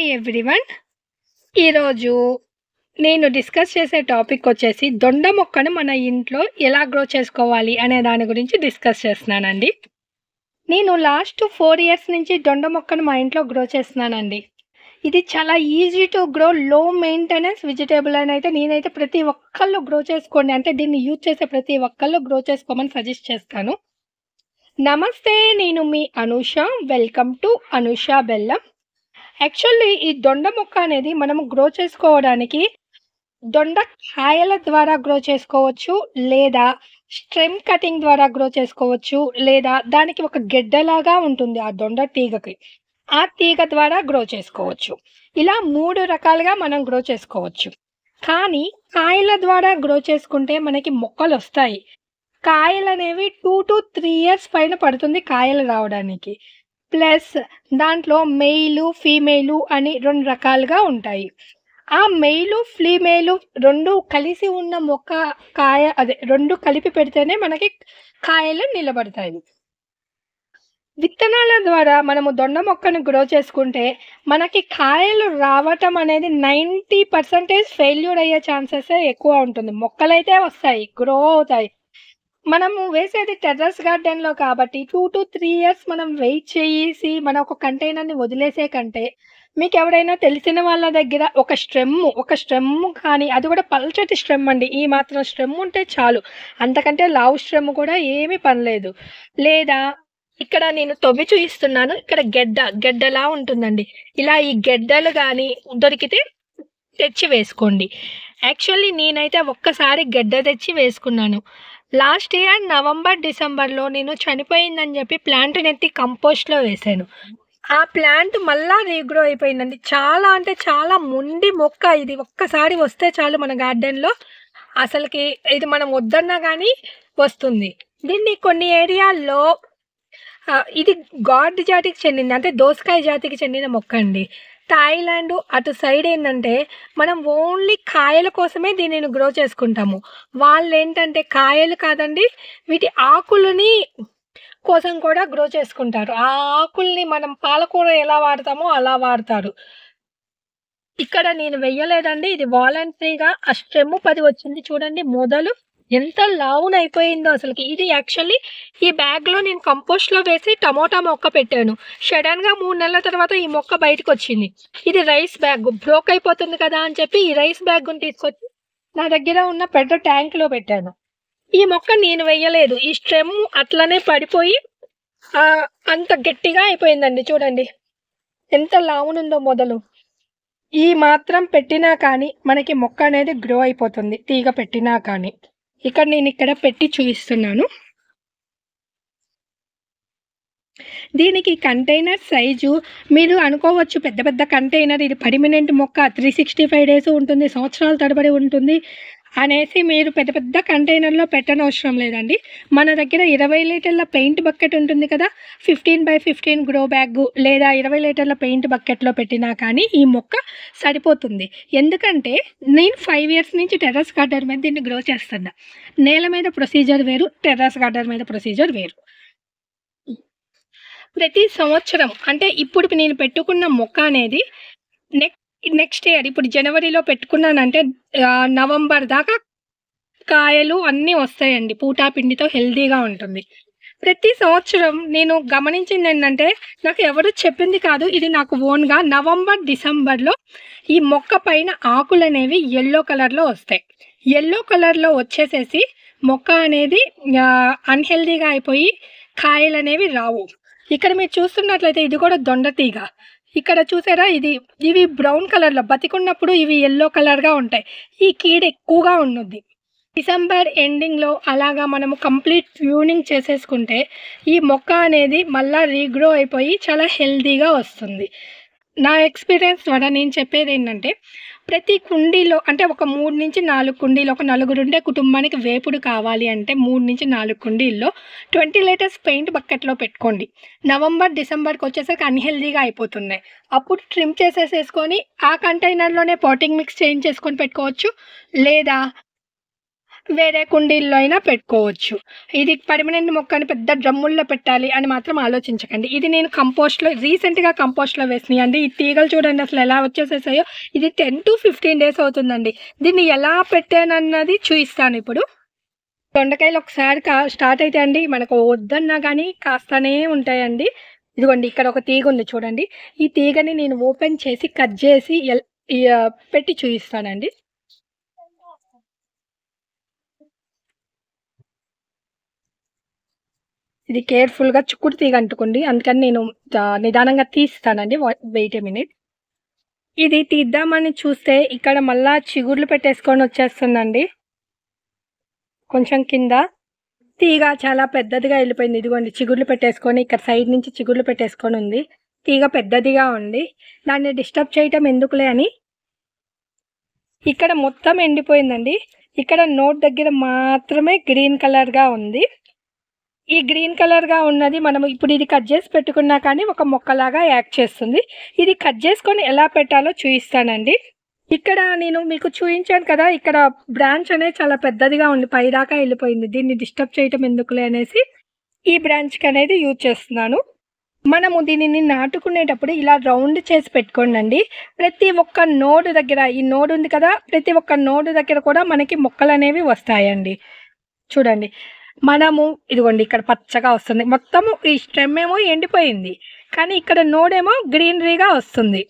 Hi everyone. ఈరోజు నేను discuss చేసే టాపిక్ వచ్చేసి దొండ మొక్కను మన ఇంట్లో ఎలా గ్రో చేసుకోవాలి అనే దాని గురించి డిస్కస్ చేస్తున్నానండి. నేను లాస్ట్ 4 ఇయర్స్ నుంచి దొండ మొక్కను మా ఇంట్లో గ్రో చేస్తున్నానండి. ఇది చాలా ఈజీ టు గ్రో, లో మెయింటెనెన్స్ వెజిటేబుల్ అని అయితే నేనైతే ప్రతి ఒక్కళ్ళు గ్రో చేసుకోండి, అంటే దీన్ని యూజ్ చేసే ప్రతి ఒక్కళ్ళు గ్రో చేసుకోమని సజెస్ట్ చేస్తాను. నమస్తే, నేను మీ అనూష. వెల్కమ్ టు అనూష బెల్లం. యాక్చువల్లీ ఈ దొండ మొక్క అనేది మనము గ్రో చేసుకోవడానికి దొండ కాయల ద్వారా గ్రో చేసుకోవచ్చు, లేదా స్టెమ్ కటింగ్ ద్వారా గ్రో చేసుకోవచ్చు, లేదా దానికి ఒక గెడ్డలాగా ఉంటుంది ఆ దొండ తీగకి, ఆ తీగ ద్వారా గ్రో చేసుకోవచ్చు. ఇలా 3 రకాలుగా మనం గ్రో చేసుకోవచ్చు. కానీ కాయల ద్వారా గ్రో చేసుకుంటే మనకి మొక్కలు వస్తాయి. కాయలు అనేవి 2 to 3 ఇయర్స్ పైన పడుతుంది కాయలు రావడానికి. ప్లస్ దాంట్లో మెయిలు ఫీమేలు అని 2 రకాలుగా ఉంటాయి. ఆ మెయిలు ఫీమేలు 2 కలిసి ఉన్న మొక్క కాయ, అదే 2 కలిపి పెడితేనే మనకి కాయలు నిలబడతాయి. విత్తనాల ద్వారా మనము దొండ మొక్కను గ్రో చేసుకుంటే మనకి కాయలు రావటం అనేది 90% ఫెయిల్యూర్ అయ్యే ఛాన్సెస్ ఎక్కువ ఉంటుంది. మొక్కలైతే వస్తాయి, గ్రో అవుతాయి. మనము వేసేది టెర్రస్ గార్డెన్లో కాబట్టి 2 to 3 ఇయర్స్ మనం వెయిట్ చేసి మన ఒక కంటైనర్ని వదిలేసే కంటే, మీకు ఎవరైనా తెలిసిన వాళ్ళ దగ్గర ఒక స్టెమ్ కానీ, అది కూడా పల్చటి స్టెమ్ అండి, ఈ మాత్రం స్టెమ్ ఉంటే చాలు, అంతకంటే లావు స్టెమ్ కూడా ఏమీ పనిలేదు. లేదా ఇక్కడ నేను తవ్వి చూపిస్తున్నాను, ఇక్కడ గెడ్డలా ఉంటుందండి. ఇలా ఈ గెడ్డలు కానీ దొరికితే తెచ్చి వేసుకోండి. యాక్చువల్లీ నేనైతే ఒక్కసారి గెడ్డ తెచ్చి వేసుకున్నాను. లాస్ట్ ఇయర్ నవంబర్ డిసెంబర్లో నేను చనిపోయిందని చెప్పి ప్లాంట్ని ఎత్తి కంపోస్ట్లో వేసాను. ఆ ప్లాంట్ మళ్ళా రీగ్రో అయిపోయిందండి. చాలా అంటే చాలా మొండి మొక్క ఇది. ఒక్కసారి వస్తే చాలు మన గార్డెన్లో, అసలుకి ఇది మనం వద్దన్నా కానీ వస్తుంది. దీన్ని కొన్ని ఏరియాల్లో ఇది గాడ్ జాతికి చెందింది, అంటే దోసకాయ జాతికి చెందిన మొక్క అండి. థాయిలాండ్ అటు సైడ్ ఏంటంటే మనం ఓన్లీ కాయల కోసమే దీనిని గ్రో చేసుకుంటాము. వాళ్ళు ఏంటంటే కాయలు కాదండి, వీటి ఆకులని కోసం కూడా గ్రో చేసుకుంటారు. ఆ ఆకుల్ని మనం పాలకూర ఎలా వాడతామో అలా వాడతారు. ఇక్కడ నేను వెయ్యలేదండి, ఇది వాలంటరీగా ఆ స్టెమ్ 10 వచ్చింది చూడండి. మొదలు ఎంత లావునైపోయిందో అసలుకి. ఇది యాక్చువల్లీ ఈ బ్యాగ్లో నేను కంపోస్ట్లో వేసి టమోటా మొక్క పెట్టాను. సడన్గా 3 నెలల తర్వాత ఈ మొక్క బయటకు వచ్చింది. ఇది రైస్ బ్యాగ్, బ్రోక్ అయిపోతుంది కదా అని చెప్పి ఈ రైస్ బ్యాగ్ని తీసుకొచ్చి నా దగ్గర ఉన్న పెద్ద ట్యాంక్లో పెట్టాను. ఈ మొక్క నేను వెయ్యలేదు, ఈ స్టెమ్ అట్లనే పడిపోయి అంత గట్టిగా అయిపోయిందండి. చూడండి ఎంత లావునుందో మొదలు. ఈ మాత్రం పెట్టినా కానీ మనకి మొక్క అనేది గ్రో అయిపోతుంది, తీగ పెట్టినా కానీ. నేను ఇక్కడ పెట్టి చూపిస్తున్నాను. దీనికి కంటైనర్ సైజు మీరు అనుకోవచ్చు, పెద్ద పెద్ద కంటైనర్, ఇది పర్మనెంట్ మొక్క 365 డేస్ ఉంటుంది, సంవత్సరాల తరబడి ఉంటుంది అనేసి మీరు పెద్ద పెద్ద కంటైనర్లో పెట్టనవసరం లేదండి. మన దగ్గర 20 లీటర్ల పెయింట్ బకెట్ ఉంటుంది కదా, 15x15 గ్రో బ్యాగ్, లేదా 20 లీటర్ల పెయింట్ బకెట్లో పెట్టినా కానీ ఈ మొక్క సరిపోతుంది. ఎందుకంటే నేను 5 ఇయర్స్ నుంచి టెర్రస్ గార్డెన్ మీద దీన్ని గ్రో చేస్తున్నా. నేల మీద ప్రొసీజర్ వేరు, టెర్రస్ గార్డెన్ మీద ప్రొసీజర్ వేరు. ప్రతి సంవత్సరం, అంటే ఇప్పుడు నేను పెట్టుకున్న మొక్క అనేది నెక్స్ట్ ఇయర్, ఇప్పుడు జనవరిలో పెట్టుకున్నానంటే నవంబర్ దాకా కాయలు అన్నీ వస్తాయండి. పూటాపిండితో హెల్తీగా ఉంటుంది. ప్రతి సంవత్సరం నేను గమనించింది ఏంటంటే, నాకు ఎవరు చెప్పింది కాదు, ఇది నాకు ఓన్గా నవంబర్ డిసెంబర్లో ఈ మొక్క పైన ఆకులు అనేవి ఎల్లో కలర్లో వస్తాయి. ఎల్లో కలర్లో వచ్చేసేసి మొక్క అనేది అన్హెల్దీగా అయిపోయి కాయలు అనేవి రావు. ఇక్కడ మీరు చూస్తున్నట్లయితే ఇది కూడా దొండ తీగ. ఇక్కడ చూసారా, ఇవి బ్రౌన్ కలర్లో బతికున్నప్పుడు ఇవి ఎల్లో కలర్గా ఉంటాయి. ఈ కీడ ఎక్కువగా ఉంటుంది. డిసెంబర్ ఎండింగ్లో అలాగా మనము కంప్లీట్ ట్యూనింగ్ చేసేసుకుంటే ఈ మొక్క అనేది మళ్ళీ రీగ్రో అయిపోయి చాలా హెల్తీగా వస్తుంది. నా ఎక్స్పీరియన్స్ ద్వారా నేను చెప్పేది ఏంటంటే, ప్రతి కుండీలో, అంటే ఒక 3 నుంచి 4 కుండీలు, ఒక 4 ఉండే కుటుంబానికి వేపుడు కావాలి అంటే 3 నుంచి 4 కుండీల్లో 20 లీటర్స్ పెయింట్ బకెట్లో పెట్టుకోండి. నవంబర్ డిసెంబర్కి వచ్చేసరికి అన్హెల్దీగా అయిపోతున్నాయి. అప్పుడు ట్రిమ్ చేసేసుకొని ఆ కంటైనర్లోనే పాటింగ్ మిక్స్ చేంజ్ చేసుకొని పెట్టుకోవచ్చు. లేదా వేరే కుండీల్లో అయినా పెట్టుకోవచ్చు. ఇది పర్మనెంట్ మొక్కని పెద్ద డ్రమ్ముల్లో పెట్టాలి అని మాత్రం ఆలోచించకండి. ఇది నేను రీసెంట్‌గా కంపోస్ట్‌లో వేసినయండి. ఈ తీగలు చూడండి అసలు ఎలా వచ్చేసేసాయో. ఇది 10-15 డేస్ అవుతుందండి. దీన్ని ఎలా పెట్టానన్నది చూయిస్తాను ఇప్పుడు. దొండకాయలు ఒకసారి స్టార్ట్ అయితే అండి మనకు వద్దన్నా గానీ కాస్తనే ఉంటాయండి. ఇదిగోండి ఇక్కడ ఒక తీగ ఉంది చూడండి. ఈ తీగని నేను ఓపెన్ చేసి కట్ చేసి పెట్టి చూయిస్తానండి. ఇది కేర్‌ఫుల్‌గా చుక్కుడు తీగ అంటుకుంది. అందుకని నేను నిదానంగా తీస్తానండి. Wait a minute. ఇది తీద్దామని చూస్తే ఇక్కడ మళ్ళా చిగుర్లు పెట్టేసుకొని వచ్చేస్తుందండి. కొంచెం కింద తీగ చాలా పెద్దదిగా వెళ్ళిపోయింది. ఇదిగోండి చిగుర్లు పెట్టేసుకొని ఇక్కడ సైడ్ నుంచి చిగుర్లు పెట్టేసుకొని ఉంది. తీగ పెద్దదిగా ఉంది. దాన్ని డిస్టర్బ్ చేయటం ఎందుకులే అని ఇక్కడ మొత్తం ఎండిపోయిందండి. ఇక్కడ నోట్ దగ్గర మాత్రమే గ్రీన్ కలర్‌గా ఉంది. ఈ గ్రీన్ కలర్‌గా ఉన్నది మనం ఇప్పుడు ఇది కట్ చేసి పెట్టుకున్నా కానీ ఒక మొక్కలాగా యాక్ట్ చేస్తుంది. ఇది కట్ చేసుకొని ఎలా పెట్టాలో చూయిస్తానండి. ఇక్కడ నేను మీకు చూయించాను కదా! ఇక్కడ బ్రాంచ్ అనేది చాలా పెద్దదిగా ఉంది. పైదాకా వెళ్ళిపోయింది. దీన్ని డిస్టర్బ్ చేయటం ఎందుకులే అనేసి ఈ బ్రాంచ్‌కి అనేది యూజ్ చేస్తున్నాను. మనము దీనిని నాటుకునేటప్పుడు ఇలా రౌండ్ చేసి పెట్టుకోండండి. ప్రతి ఒక్క నోడు దగ్గర ఈ నోడు ఉంది కదా! ప్రతి ఒక్క నోడు దగ్గర కూడా మనకి మొక్కలనేవి వస్తాయండి. చూడండి. మనము ఇదిగోండి ఇక్కడ పచ్చగా వస్తుంది. మొత్తము ఈ స్టెమ్ ఏమో ఎండిపోయింది. కానీ ఇక్కడ నోడేమో గ్రీనరీగా వస్తుంది.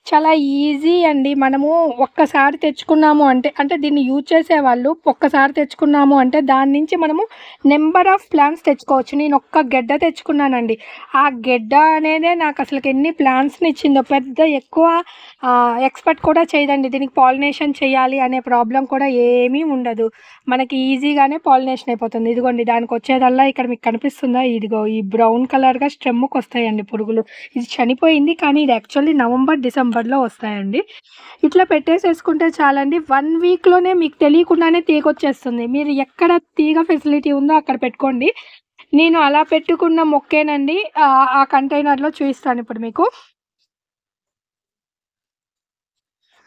చాలా ఈజీ అండి. మనము ఒక్కసారి తెచ్చుకున్నాము అంటే దీన్ని యూజ్ చేసేవాళ్ళు ఒక్కసారి తెచ్చుకున్నాము అంటే దాని నుంచి మనము నెంబర్ ఆఫ్ ప్లాంట్స్ తెచ్చుకోవచ్చు. నేను ఒక్క గెడ్డ తెచ్చుకున్నానండి. ఆ గెడ్డ అనేదే నాకు అసలుకి ఎన్ని ప్లాంట్స్‌ని ఇచ్చిందో. పెద్ద ఎక్కువ ఎక్స్‌పెక్ట్ కూడా చేయదండి. దీనికి పాలినేషన్ చేయాలి అనే ప్రాబ్లమ్ కూడా ఏమీ ఉండదు. మనకి ఈజీగానే పాలినేషన్ అయిపోతుంది. ఇదిగోండి దానికి వచ్చేదల్లా ఇక్కడ మీకు కనిపిస్తుందా? ఇదిగో ఈ బ్రౌన్ కలర్‌గా స్టెమ్‌కొస్తాయండి పురుగులు. ఇది చనిపోయింది కానీ ఇది యాక్చువల్లీ నవంబర్, డిసెంబర్‌లో వస్తాయండి. ఇట్లా పెట్టేసేసుకుంటే చాలండి. 1 వీక్‌లోనే మీకు తెలియకుండానే తీగొచ్చేస్తుంది. మీరు ఎక్కడ తీగ ఫెసిలిటీ ఉందో అక్కడ పెట్టుకోండి. నేను అలా పెట్టుకున్న మొక్కేనండి. ఆ కంటైనర్‌లో చూయిస్తాను ఇప్పుడు మీకు.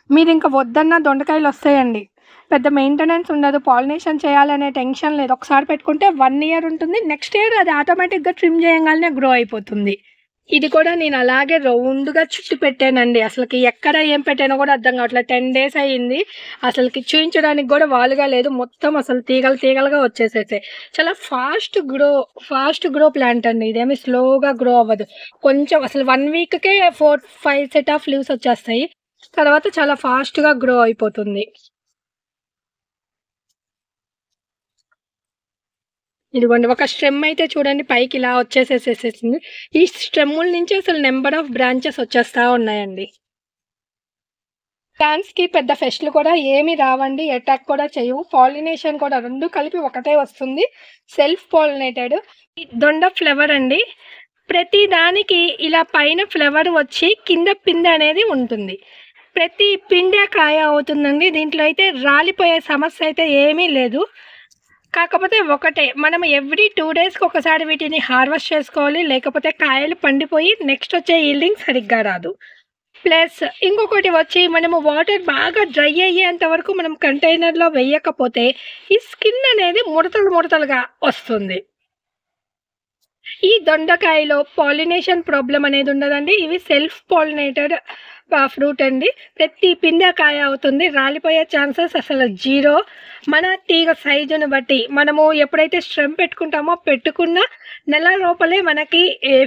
మీరింక వద్దన్న దొండకాయలొస్తాయండి. పెద్ద మెయింటెనెన్స్ ఉండదు. పాలినేషన్ చేయాలనే టెన్షన్ లేదు. ఒకసారి పెట్టుకుంటే 1 ఇయర్ ఉంటుంది. నెక్స్ట్ ఇయర్ అది ఆటోమేటిక్‌గా ట్రిమ్ చేయంగాల్నే గ్రో అయిపోతుంది. ఇది కూడా నేను అలాగే రౌండ్‌గా చుట్టి పెట్టానండి. అసలకి ఎక్కడ ఏం పెట్టానో కూడా అర్థం కావట్లేదు. 10 డేస్ అయింది. అసలకి చూయించడానికి కూడా వాలుగా లేదు. మొత్తం అసలు తీగలు తీగలుగా వచ్చేసేసాయి. చాలా ఫాస్ట్ గ్రో ప్లాంట్ అండి. ఇదేమి స్లోగా గ్రో అవ్వదు. కొంచెం అసలు 1 వీక్‌కే 4, 5 సెట్ ఆఫ్ లీవ్స్ వచ్చేస్తాయి. తర్వాత చాలా ఫాస్ట్‌గా గ్రో అయిపోతుంది. ఇదిగోండి ఒక స్టెమ్ అయితే చూడండి పైకి ఇలా వచ్చేసేసేసింది. ఈ స్టెమ్ముల నుంచి అసలు నెంబర్ ఆఫ్ బ్రాంచెస్ వచ్చేస్తా ఉన్నాయండి. ప్లాంట్స్‌కి పెద్ద పెస్ట్‌లు కూడా ఏమి రావండి. అటాక్ కూడా చేయవు. పాలినేషన్ కూడా 2 కలిపి ఒకటే వస్తుంది. Self pollinated. ఈ దొండ ఫ్లవర్ అండి. ప్రతి దానికి ఇలా పైన ఫ్లవర్ వచ్చి కింద పిందె అనేది ఉంటుంది. ప్రతి పిందె కాయ అవుతుందండి. దీంట్లో అయితే రాలిపోయే సమస్య అయితే ఏమీ లేదు. కాకపోతే ఒకటే మనం ఎవ్రీ 2 డేస్‌కి ఒకసారి వీటిని హార్వెస్ట్ చేసుకోవాలి. లేకపోతే కాయలు పండిపోయి నెక్స్ట్ వచ్చే ఈల్డింగ్ సరిగ్గా రాదు. ప్లస్ ఇంకొకటి వచ్చి మనము వాటర్ బాగా డ్రై అయ్యేంత వరకు మనం కంటైనర్‌లో వేయకపోతే ఈ స్కిన్ అనేది ముడతలుగా వస్తుంది. ఈ దొండకాయలో పాలినేషన్ ప్రాబ్లమ్ అనేది ఉండదండి. ఇవి సెల్ఫ్ పాలినేటెడ్ ఫ్రూట్ అండి. ప్రతి పిందె కాయ అవుతుంది. రాలిపోయే ఛాన్సెస్ అసలు 0. మన తీగ సైజును బట్టి మనము ఎప్పుడైతే స్టెమ్ పెట్టుకుంటామో పెట్టుకున్న నెల లోపలే మనకి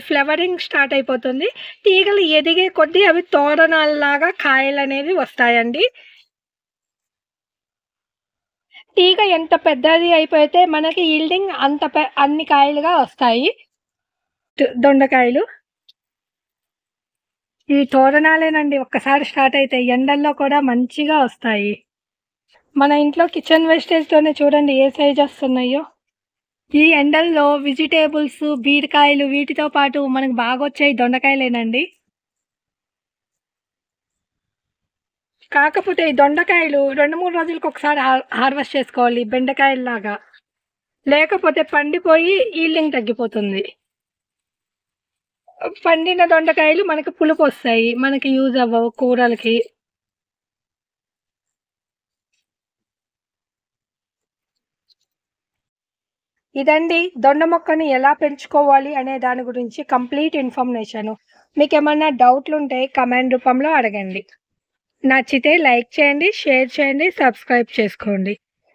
ఫ్లవరింగ్ స్టార్ట్ అయిపోతుంది. తీగలు ఎదిగే కొద్దీ అవి తోరణాల్లాగా కాయలనేవి వస్తాయండి. తీగ ఎంత పెద్దది అయిపోతే మనకి ఈల్డింగ్ అన్ని కాయలుగా వస్తాయి. దొండకాయలు ఈ తోరణాలేనండి. ఒక్కసారి స్టార్ట్ అయితే ఎండల్లో కూడా మంచిగా వస్తాయి. మన ఇంట్లో కిచెన్ వేస్టేజ్‌తోనే చూడండి ఏ సైజ్ వస్తున్నాయో. ఈ ఎండల్లో వెజిటబుల్స్, బీరకాయలు వీటితో పాటు మనకు బాగొచ్చేయి దొండకాయలేనండి. కాకపోతే ఈ దొండకాయలు 2, 3 రోజులకి ఒకసారి హార్వెస్ట్ చేసుకోవాలి బెండకాయల్లాగా. లేకపోతే పండిపోయి ఈల్డింగ్ తగ్గిపోతుంది. పండిన దొండకాయలు మనకి పులుపొస్తాయి. మనకి యూజ్ అవ్వవు కూరలకి. ఇదండి దొండ మొక్కని ఎలా పెంచుకోవాలి అనే దాని గురించి కంప్లీట్ ఇన్ఫర్మేషన్. మీకు ఏమన్నా డౌట్లు ఉంటే కమెంట్ రూపంలో అడగండి. నచ్చితే లైక్ చేయండి, షేర్ చేయండి, సబ్స్క్రైబ్ చేసుకోండి.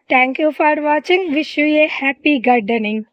Thank you for watching. Wish you A happy gardening.